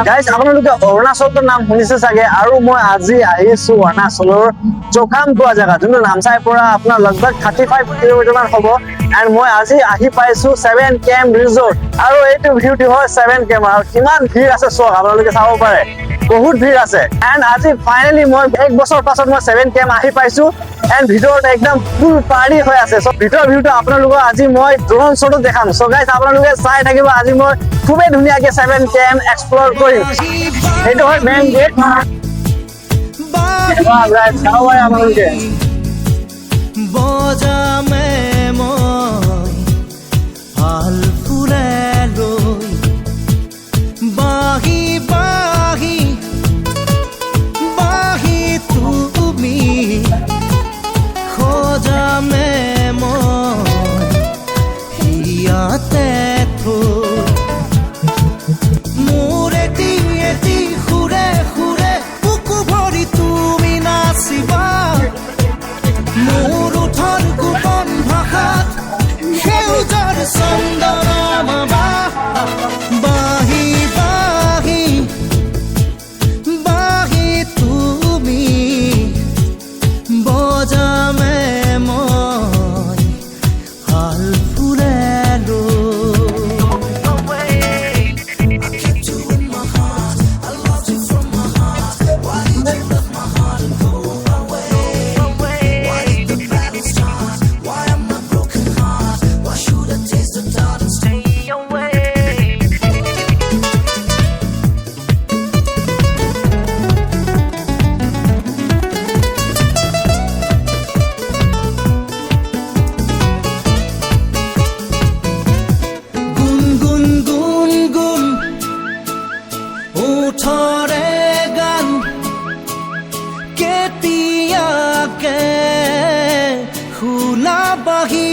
guys আপোনালোকে অৰুণাচলৰ নাম শুনিছে চাগে আৰু মই আজি আহিছো অৰুণাচলৰ চোখাম পোৱা জেগা যোনটো নামচাইৰ পৰা আপোনাৰ লগভগ 35 কিলোমিটাৰ মান হ'ব এণ্ড মই আজি আহি পাইছো 7 কেম্প ৰিজৰ্ট আৰু এইটো ভিউটি হয় 7 কেম্প আৰু কিমান ভিৰ আছে চাওক আপোনালোকে চাব পাৰে বহুত ভিৰ আছে এণ্ড আজি ফাইনেলি মই এক বছৰ পাছত মই 7 কেম্প আহি পাইছো এণ্ড ভিতৰত একদম ফুল পাৰ্টি হৈ আছে চ' ভিতৰৰ ভিউটো আপোনালোকক আজি মই ড্ৰোন শ্বটত দেখাম চ' গাইজ আপোনালোকে চাই থাকিব আজি মই খুবেই ধুনীয়াকে 7 কেম্প এক্সপ্ল'ৰ কৰিম এইটো হয় মেইন গেট গাইজ চাব পাৰে আপোনালোকে বজামে মই হাল ফুলে লৈ বাহি বাহি বাহি তুমি খোজামে মই ইয়াতে থৈ মোৰ এটি সুৰে সুৰে বুকু ভৰি তুমি নাচিবা মোৰ উঠৰ গোপন ভাষাত সেউজৰ চন্দনমা বাহি বাহি বাহি তুমি বজামে মই হাল ফুলে উঠৰে গান কেতিয়াকে শুনাবাহি